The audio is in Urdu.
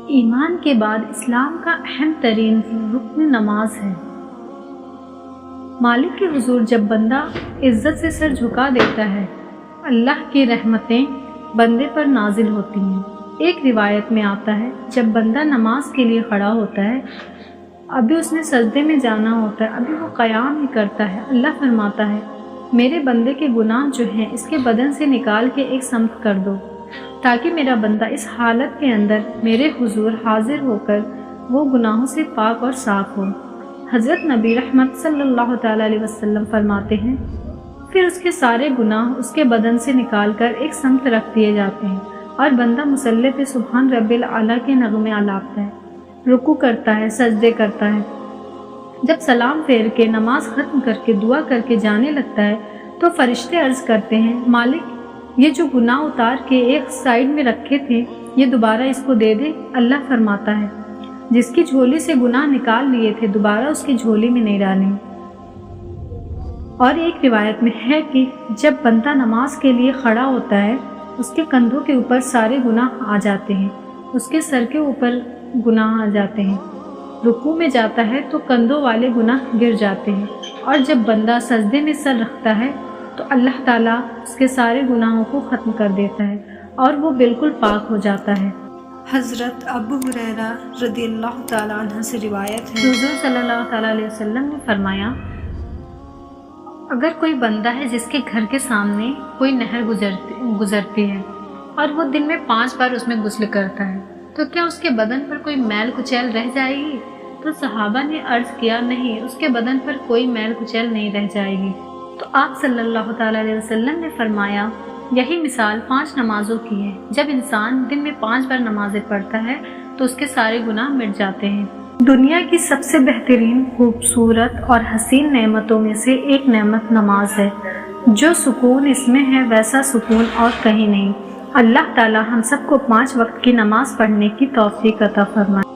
ایمان کے بعد اسلام کا اہم ترین رکن نماز ہے۔ مالک کے حضور جب بندہ عزت سے سر جھکا دیتا ہے، اللہ کی رحمتیں بندے پر نازل ہوتی ہیں۔ ایک روایت میں آتا ہے جب بندہ نماز کے لیے کھڑا ہوتا ہے، ابھی اس نے سجدے میں جانا ہوتا ہے، ابھی وہ قیام ہی کرتا ہے، اللہ فرماتا ہے میرے بندے کے گناہ جو ہیں اس کے بدن سے نکال کے ایک سمت کر دو، تاکہ میرا بندہ اس حالت کے اندر میرے حضور حاضر ہو کر وہ گناہوں سے پاک اور صاف ہو۔ حضرت نبی رحمت صلی اللہ تعالیٰ علیہ وسلم فرماتے ہیں پھر اس کے سارے گناہ اس کے بدن سے نکال کر ایک سمت رکھ دیے جاتے ہیں اور بندہ مصلی پہ سبحان رب الاعلیٰ کے نغمے آلاپتا ہے، رکوع کرتا ہے، سجدے کرتا ہے۔ جب سلام پھیر کے نماز ختم کر کے دعا کر کے جانے لگتا ہے تو فرشتے عرض کرتے ہیں مالک یہ جو گناہ اتار کے ایک سائیڈ میں رکھے تھے یہ دوبارہ اس کو دے دے۔ اللہ فرماتا ہے جس کی جھولی سے گناہ نکال لیے تھے دوبارہ اس کی جھولی میں نہیں ڈالیں۔ اور ایک روایت میں ہے کہ جب بندہ نماز کے لیے کھڑا ہوتا ہے اس کے کندھوں کے اوپر سارے گناہ آ جاتے ہیں، اس کے سر کے اوپر گناہ آ جاتے ہیں، رکوع میں جاتا ہے تو کندھوں والے گناہ گر جاتے ہیں، اور جب بندہ سجدے میں سر رکھتا ہے تو اللہ تعالیٰ اس کے سارے گناہوں کو ختم کر دیتا ہے اور وہ بالکل پاک ہو جاتا ہے۔ حضرت ابو ہریرہ رضی اللہ تعالیٰ عنہ سے روایت ہے، حضور صلی اللہ تعالیٰ علیہ وسلم نے فرمایا اگر کوئی بندہ ہے جس کے گھر کے سامنے کوئی نہر گزرتی ہے اور وہ دن میں 5 بار اس میں غسل کرتا ہے تو کیا اس کے بدن پر کوئی میل کچیل رہ جائے گی؟ تو صحابہ نے عرض کیا نہیں، اس کے بدن پر کوئی میل کچیل نہیں رہ جائے گی۔ تو آپ صلی اللہ تعالیٰ علیہ وسلم نے فرمایا یہی مثال 5 نمازوں کی ہے، جب انسان دن میں 5 بار نمازیں پڑھتا ہے تو اس کے سارے گناہ مٹ جاتے ہیں۔ دنیا کی سب سے بہترین، خوبصورت اور حسین نعمتوں میں سے ایک نعمت نماز ہے۔ جو سکون اس میں ہے ویسا سکون اور کہیں نہیں۔ اللہ تعالی ہم سب کو 5 وقت کی نماز پڑھنے کی توفیق عطا فرمائے۔